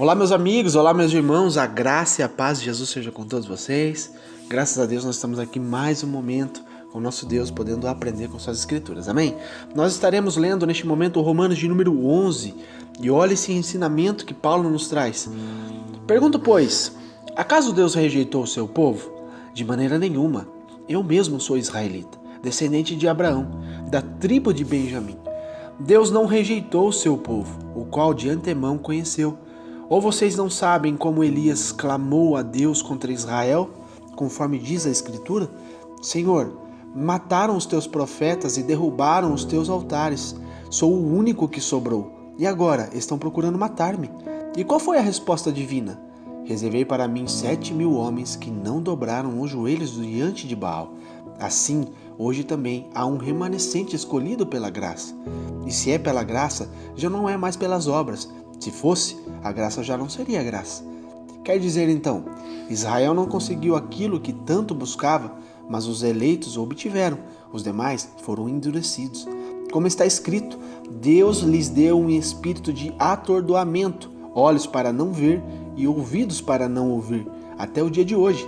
Olá, meus amigos, olá, meus irmãos, a graça e a paz de Jesus seja com todos vocês. Graças a Deus nós estamos aqui mais um momento com o nosso Deus, podendo aprender com suas escrituras, amém? Nós estaremos lendo neste momento o Romanos de número 11 e olha esse ensinamento que Paulo nos traz. Pergunto, pois, acaso Deus rejeitou o seu povo? De maneira nenhuma. Eu mesmo sou israelita, descendente de Abraão, da tribo de Benjamim. Deus não rejeitou o seu povo, o qual de antemão conheceu. Ou vocês não sabem como Elias clamou a Deus contra Israel, conforme diz a Escritura? Senhor, mataram os teus profetas e derrubaram os teus altares. Sou o único que sobrou. E agora estão procurando matar-me. E qual foi a resposta divina? Reservei para mim 7.000 homens que não dobraram os joelhos diante de Baal. Assim, hoje também há um remanescente escolhido pela graça. E se é pela graça, já não é mais pelas obras. Se fosse, a graça já não seria graça. Quer dizer então, Israel não conseguiu aquilo que tanto buscava, mas os eleitos o obtiveram, os demais foram endurecidos. Como está escrito, Deus lhes deu um espírito de atordoamento, olhos para não ver e ouvidos para não ouvir, até o dia de hoje.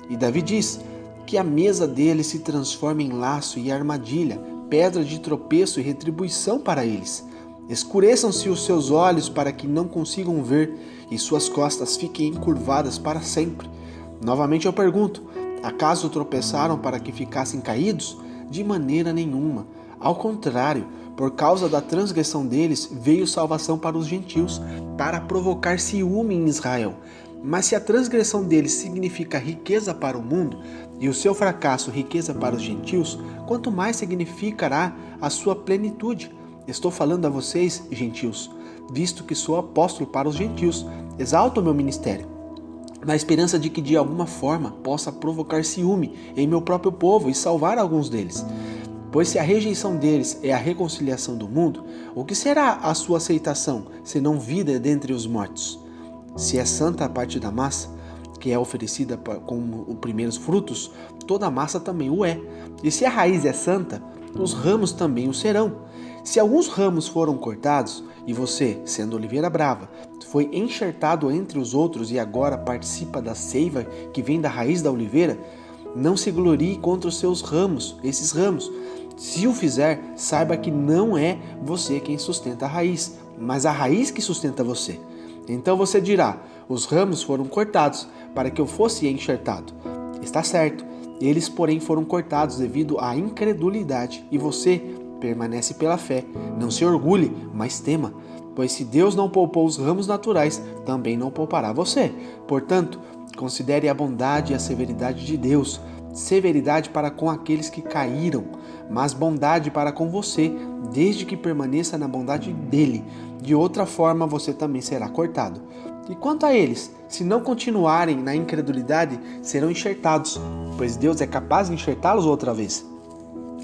E Davi diz que a mesa dele se transforma em laço e armadilha, pedra de tropeço e retribuição para eles. Escureçam-se os seus olhos para que não consigam ver e suas costas fiquem encurvadas para sempre. Novamente eu pergunto, acaso tropeçaram para que ficassem caídos? De maneira nenhuma. Ao contrário, por causa da transgressão deles, veio salvação para os gentios, para provocar ciúme em Israel. Mas se a transgressão deles significa riqueza para o mundo, e o seu fracasso riqueza para os gentios, quanto mais significará a sua plenitude? Estou falando a vocês, gentios, visto que sou apóstolo para os gentios. Exalto o meu ministério, na esperança de que de alguma forma possa provocar ciúme em meu próprio povo e salvar alguns deles. Pois se a rejeição deles é a reconciliação do mundo, o que será a sua aceitação, senão vida dentre os mortos? Se é santa a parte da massa, que é oferecida como os primeiros frutos, toda a massa também o é. E se a raiz é santa, os ramos também o serão. Se alguns ramos foram cortados, e você, sendo oliveira brava, foi enxertado entre os outros e agora participa da seiva que vem da raiz da oliveira, não se glorie contra os seus ramos, esses ramos. Se o fizer, saiba que não é você quem sustenta a raiz, mas a raiz que sustenta você. Então você dirá, os ramos foram cortados para que eu fosse enxertado. Está certo, eles porém foram cortados devido à incredulidade, e você permanece pela fé. Não se orgulhe, mas tema, pois se Deus não poupou os ramos naturais, também não poupará você. Portanto, considere a bondade e a severidade de Deus, severidade para com aqueles que caíram, mas bondade para com você, desde que permaneça na bondade dele. De outra forma, você também será cortado. E quanto a eles, se não continuarem na incredulidade, serão enxertados, pois Deus é capaz de enxertá-los outra vez.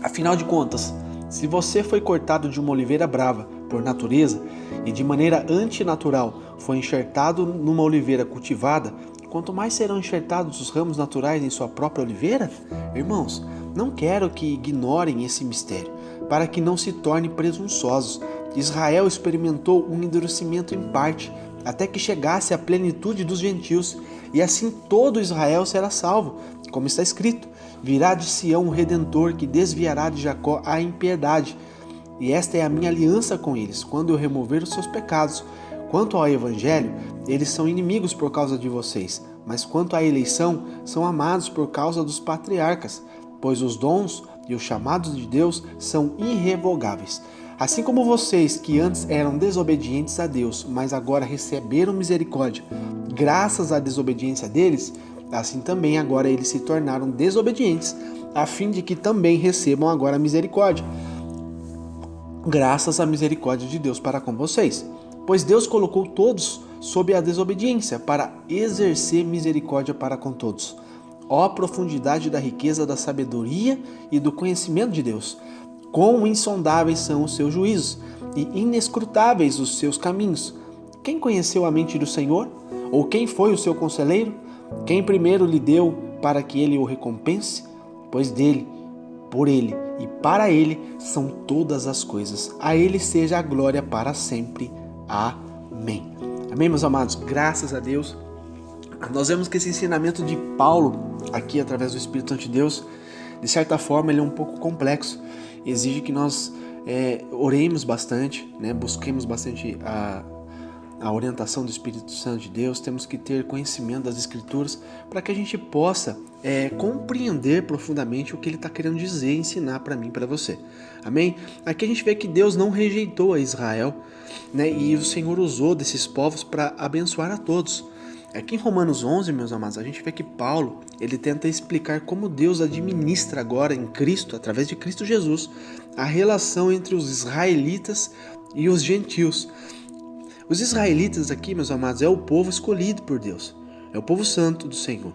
Afinal de contas, se você foi cortado de uma oliveira brava por natureza e de maneira antinatural foi enxertado numa oliveira cultivada, quanto mais serão enxertados os ramos naturais em sua própria oliveira? Irmãos, não quero que ignorem esse mistério, para que não se tornem presunçosos. Israel experimentou um endurecimento em parte, até que chegasse à plenitude dos gentios, e assim todo Israel será salvo, como está escrito. Virá de Sião um Redentor que desviará de Jacó a impiedade. E esta é a minha aliança com eles, quando eu remover os seus pecados. Quanto ao Evangelho, eles são inimigos por causa de vocês, mas quanto à eleição, são amados por causa dos patriarcas, pois os dons e os chamados de Deus são irrevogáveis. Assim como vocês, que antes eram desobedientes a Deus, mas agora receberam misericórdia, graças à desobediência deles, assim também agora eles se tornaram desobedientes, a fim de que também recebam agora a misericórdia, graças à misericórdia de Deus para com vocês. Pois Deus colocou todos sob a desobediência para exercer misericórdia para com todos. Ó profundidade da riqueza da sabedoria e do conhecimento de Deus! Quão insondáveis são os seus juízos e inescrutáveis os seus caminhos! Quem conheceu a mente do Senhor? Ou quem foi o seu conselheiro? Quem primeiro lhe deu para que ele o recompense? Pois dele, por ele e para ele são todas as coisas. A ele seja a glória para sempre. Amém. Amém, meus amados? Graças a Deus. Nós vemos que esse ensinamento de Paulo, aqui através do Espírito Santo de Deus, de certa forma ele é um pouco complexo. Exige que nós oremos bastante, né? Busquemos bastante a orientação do Espírito Santo de Deus. Temos que ter conhecimento das Escrituras para que a gente possa compreender profundamente o que ele está querendo dizer e ensinar para mim e para você. Amém? Aqui a gente vê que Deus não rejeitou a Israel, né? E o Senhor usou desses povos para abençoar a todos. Aqui em Romanos 11, meus amados, a gente vê que Paulo, ele tenta explicar como Deus administra agora em Cristo, através de Cristo Jesus, a relação entre os israelitas e os gentios. Os israelitas aqui, meus amados, é o povo escolhido por Deus, é o povo santo do Senhor,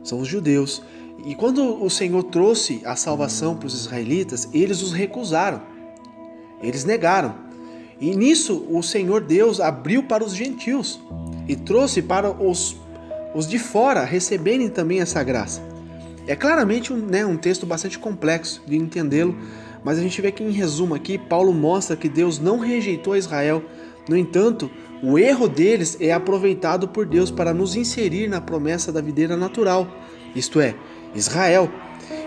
são os judeus. E quando o Senhor trouxe a salvação para os israelitas, eles os recusaram, eles negaram. E nisso o Senhor Deus abriu para os gentios e trouxe para os de fora receberem também essa graça. É claramente um texto bastante complexo de entendê-lo, mas a gente vê que em resumo aqui, Paulo mostra que Deus não rejeitou Israel. No entanto, o erro deles é aproveitado por Deus para nos inserir na promessa da videira natural, isto é, Israel.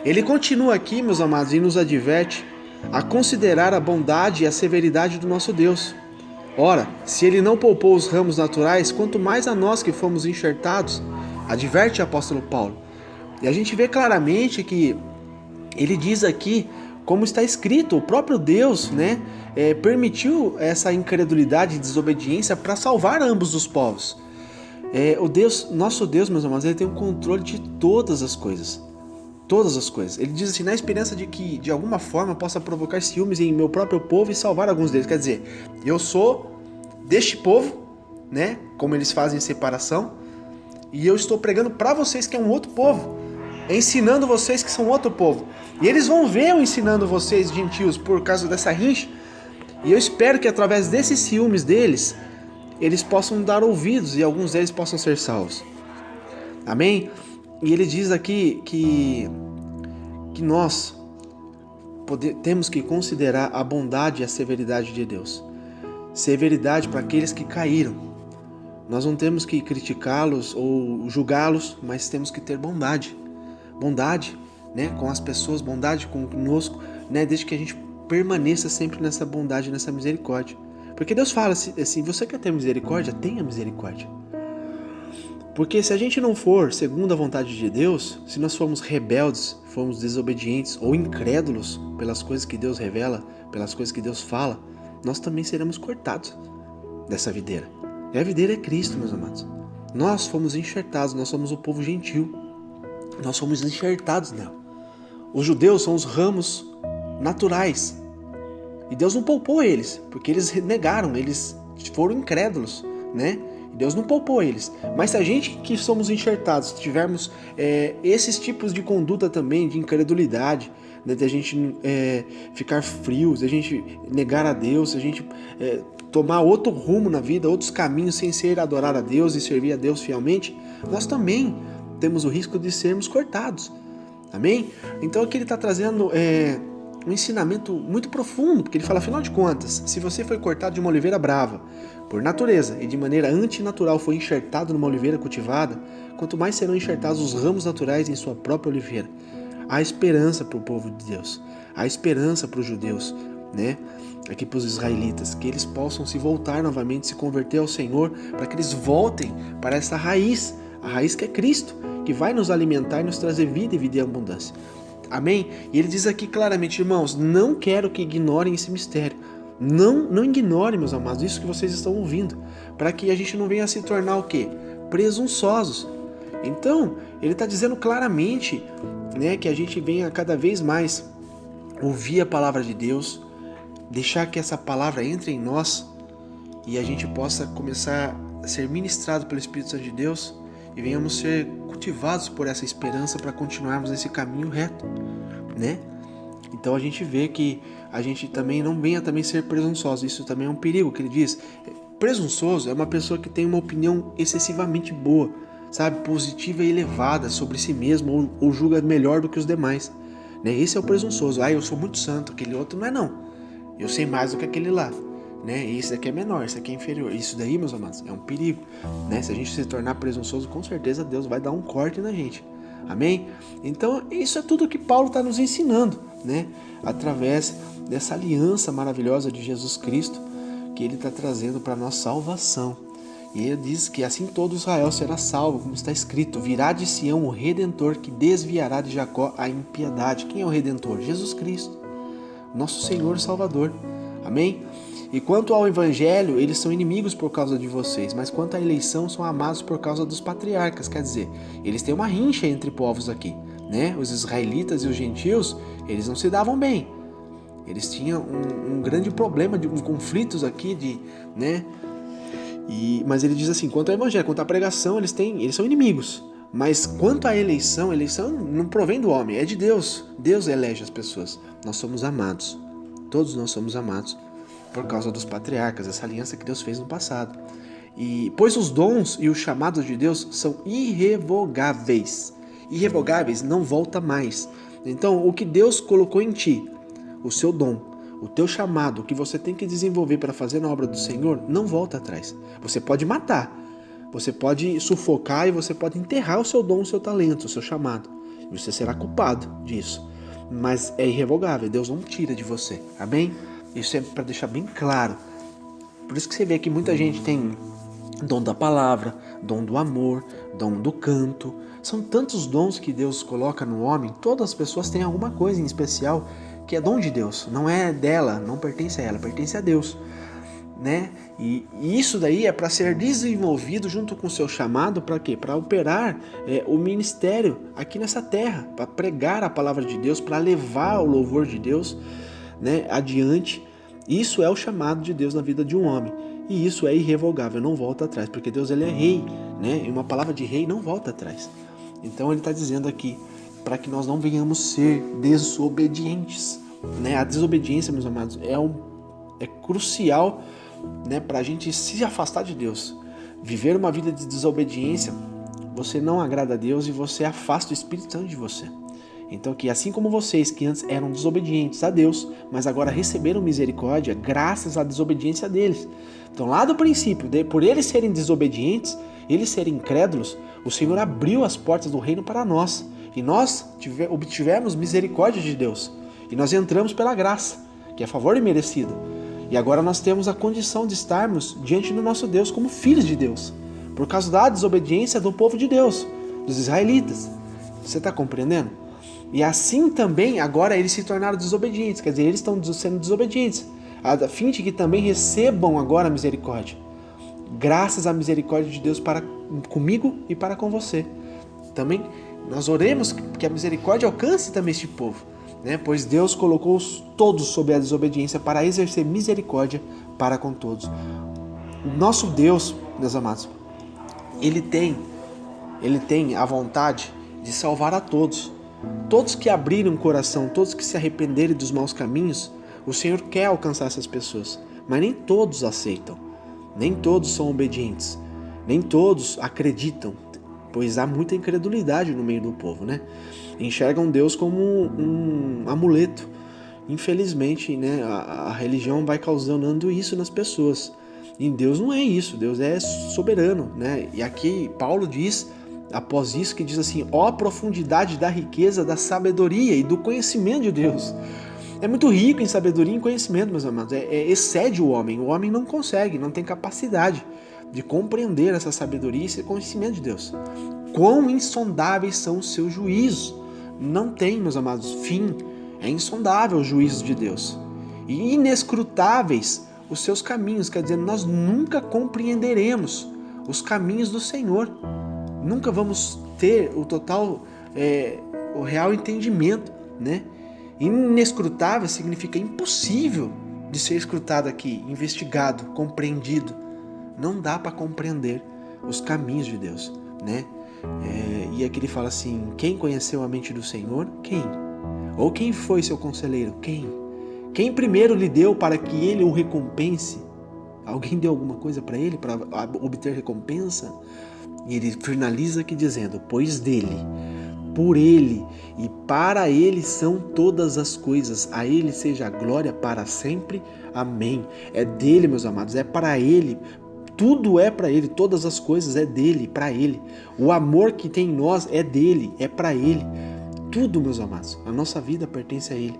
Ele continua aqui, meus amados, e nos adverte a considerar a bondade e a severidade do nosso Deus. Ora, se ele não poupou os ramos naturais, quanto mais a nós que fomos enxertados, adverte o apóstolo Paulo. E a gente vê claramente que ele diz aqui, como está escrito, o próprio Deus, né, permitiu essa incredulidade e desobediência para salvar ambos os povos. Nosso Deus, meus amados, ele tem o controle de todas as coisas. Todas as coisas. Ele diz assim, na esperança de que de alguma forma possa provocar ciúmes em meu próprio povo e salvar alguns deles. Quer dizer, eu sou deste povo, né? Como eles fazem separação, e eu estou pregando para vocês que é um outro povo, ensinando vocês que são outro povo. E eles vão ver eu ensinando vocês, gentios, por causa dessa rincha. E eu espero que através desses ciúmes deles, eles possam dar ouvidos e alguns deles possam ser salvos. Amém? E ele diz aqui que nós temos que considerar a bondade e a severidade de Deus. Severidade para aqueles que caíram. Nós não temos que criticá-los ou julgá-los, mas temos que ter bondade. Bondade, né, com as pessoas, bondade conosco, né, desde que a gente permaneça sempre nessa bondade, nessa misericórdia. Porque Deus fala assim, você quer ter misericórdia? Tenha misericórdia. Porque se a gente não for segundo a vontade de Deus, se nós formos rebeldes, formos desobedientes ou incrédulos pelas coisas que Deus revela, pelas coisas que Deus fala, nós também seremos cortados dessa videira. E a videira é Cristo, meus amados. Nós fomos enxertados, nós somos o povo gentil. Nós somos enxertados nela. Os judeus são os ramos naturais. E Deus não poupou eles, porque eles negaram, eles foram incrédulos, né? Deus não poupou eles. Mas se a gente que somos enxertados tivermos esses tipos de conduta também, de incredulidade, né, de a gente ficar frios, de a gente negar a Deus, de a gente tomar outro rumo na vida, outros caminhos sem ser adorar a Deus e servir a Deus fielmente, nós também temos o risco de sermos cortados. Amém? Então aqui ele está trazendo um ensinamento muito profundo, porque ele fala, afinal de contas, se você foi cortado de uma oliveira brava, por natureza, e de maneira antinatural foi enxertado numa oliveira cultivada, quanto mais serão enxertados os ramos naturais em sua própria oliveira. Há esperança para o povo de Deus, há esperança para os judeus, né? Aqui para os israelitas, que eles possam se voltar novamente, se converter ao Senhor, para que eles voltem para essa raiz, a raiz que é Cristo, que vai nos alimentar e nos trazer vida e vida em abundância. Amém? E ele diz aqui claramente, irmãos, não quero que ignorem esse mistério. Não ignorem, meus amados, isso que vocês estão ouvindo, para que a gente não venha a se tornar o quê? Presunçosos. Então, ele está dizendo claramente, né, que a gente venha cada vez mais ouvir a palavra de Deus, deixar que essa palavra entre em nós e a gente possa começar a ser ministrado pelo Espírito Santo de Deus e venhamos ser cultivados por essa esperança para continuarmos nesse caminho reto, né? Então a gente vê que a gente também não venha também ser presunçoso. Isso também é um perigo, que ele diz. Presunçoso é uma pessoa que tem uma opinião excessivamente boa, sabe, positiva e elevada sobre si mesmo, ou julga melhor do que os demais, né? Esse é o presunçoso. Eu sou muito santo, aquele outro não é não. Eu sei mais do que aquele lá. né? E esse daqui é menor, esse aqui é inferior. Isso daí, meus amados, é um perigo, né? Se a gente se tornar presunçoso, com certeza Deus vai dar um corte na gente. Amém? Então, isso é tudo que Paulo está nos ensinando, né? Através dessa aliança maravilhosa de Jesus Cristo, que ele está trazendo para a nossa salvação. E ele diz que assim todo Israel será salvo, como está escrito: virá de Sião o Redentor, que desviará de Jacó a impiedade. Quem é o Redentor? Jesus Cristo, nosso Senhor e Salvador. Amém? E quanto ao Evangelho, eles são inimigos por causa de vocês, mas quanto à eleição, são amados por causa dos patriarcas. Quer dizer, eles têm uma rincha entre povos aqui, né? Os israelitas e os gentios, eles não se davam bem. Eles tinham um grande problema, de conflitos aqui, né? Mas ele diz assim: quanto ao Evangelho, quanto à pregação, eles são inimigos. Mas quanto à eleição não provém do homem, é de Deus. Deus elege as pessoas. Nós somos amados. Todos nós somos amados por causa dos patriarcas, essa aliança que Deus fez no passado. Pois os dons e os chamados de Deus são irrevogáveis. Irrevogáveis, não volta mais. Então, o que Deus colocou em ti, o seu dom, o teu chamado, o que você tem que desenvolver para fazer na obra do Senhor, não volta atrás. Você pode matar, você pode sufocar e você pode enterrar o seu dom, o seu talento, o seu chamado. Você será culpado disso. Mas é irrevogável, Deus não tira de você. Amém? Isso é para deixar bem claro. Por isso que você vê que muita gente tem dom da palavra, dom do amor, dom do canto. São tantos dons que Deus coloca no homem. Todas as pessoas têm alguma coisa em especial que é dom de Deus. Não é dela, não pertence a ela, pertence a Deus, né? E isso daí é para ser desenvolvido junto com o seu chamado. Para quê? Para operar o ministério aqui nessa terra, para pregar a palavra de Deus, para levar o louvor de Deus, né, adiante. Isso é o chamado de Deus na vida de um homem. E isso é irrevogável, não volta atrás, porque Deus, ele é rei, né? E uma palavra de rei não volta atrás. Então ele está dizendo aqui para que nós não venhamos ser desobedientes, né? A desobediência, meus amados, é crucial, né, para a gente se afastar de Deus. Viver uma vida de desobediência, você não agrada a Deus e você afasta o Espírito Santo de você. Então, que assim como vocês que antes eram desobedientes a Deus, mas agora receberam misericórdia graças à desobediência deles. Então, lá do princípio, por eles serem desobedientes, eles serem incrédulos, o Senhor abriu as portas do reino para nós. E nós obtivemos misericórdia de Deus. E nós entramos pela graça, que é favor imerecido. E agora nós temos a condição de estarmos diante do nosso Deus como filhos de Deus, por causa da desobediência do povo de Deus, dos israelitas. Você está compreendendo? E assim também agora eles se tornaram desobedientes, quer dizer, eles estão sendo desobedientes, a fim de que também recebam agora a misericórdia. Graças à misericórdia de Deus para comigo e para com você. Também nós oremos que a misericórdia alcance também este povo, né? Pois Deus colocou todos sob a desobediência para exercer misericórdia para com todos. O nosso Deus, meus amados, Ele tem a vontade de salvar a todos. Todos que abrirem o coração, todos que se arrependerem dos maus caminhos, o Senhor quer alcançar essas pessoas. Mas nem todos aceitam, nem todos são obedientes, nem todos acreditam, pois há muita incredulidade no meio do povo, né? Enxergam Deus como um amuleto. Infelizmente, né, a religião vai causando isso nas pessoas. E Deus não é isso, Deus é soberano, né? E aqui Paulo diz, após isso, que diz assim: ó profundidade da riqueza, da sabedoria e do conhecimento de Deus. É muito rico em sabedoria e em conhecimento, meus amados. Excede o homem não consegue, não tem capacidade de compreender essa sabedoria e esse conhecimento de Deus. Quão insondáveis são os seus juízos. Não tem, meus amados, fim. É insondável os juízos de Deus. E inescrutáveis os seus caminhos. Quer dizer, nós nunca compreenderemos os caminhos do Senhor. Nunca vamos ter o real entendimento, né? Inescrutável significa impossível de ser escrutado aqui, investigado, compreendido. Não dá para compreender os caminhos de Deus, né? E aqui ele fala assim: quem conheceu a mente do Senhor? Quem? Ou quem foi seu conselheiro? Quem? Quem primeiro lhe deu para que ele o recompense? Alguém deu alguma coisa para ele para obter recompensa? E ele finaliza aqui dizendo: pois dele, por Ele e para Ele são todas as coisas. A Ele seja a glória para sempre. Amém. É dele, meus amados, é para Ele. Tudo é para Ele, todas as coisas é dele, para Ele. O amor que tem em nós é dele, é para Ele. Tudo, meus amados, a nossa vida pertence a Ele.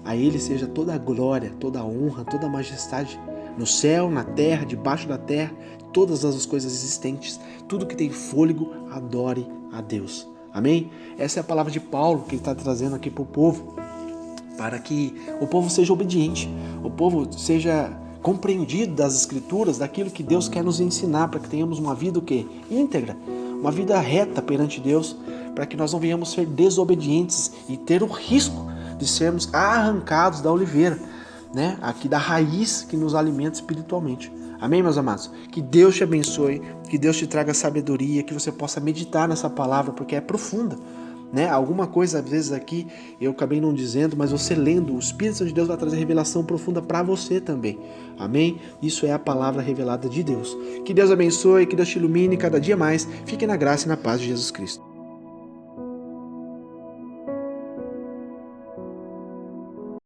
A Ele seja toda a glória, toda a honra, toda a majestade, no céu, na terra, debaixo da terra, todas as coisas existentes, tudo que tem fôlego, adore a Deus. Amém? Essa é a palavra de Paulo que ele está trazendo aqui para o povo, para que o povo seja obediente, o povo seja compreendido das Escrituras, daquilo que Deus quer nos ensinar, para que tenhamos uma vida o quê? Íntegra, uma vida reta perante Deus, para que nós não venhamos ser desobedientes e ter o risco de sermos arrancados da oliveira, né? Aqui da raiz que nos alimenta espiritualmente. Amém, meus amados? Que Deus te abençoe, que Deus te traga sabedoria, que você possa meditar nessa palavra, porque é profunda, né? Alguma coisa, às vezes aqui, eu acabei não dizendo, mas você lendo, o Espírito Santo de Deus vai trazer revelação profunda para você também. Amém? Isso é a palavra revelada de Deus. Que Deus abençoe, que Deus te ilumine cada dia mais. Fique na graça e na paz de Jesus Cristo.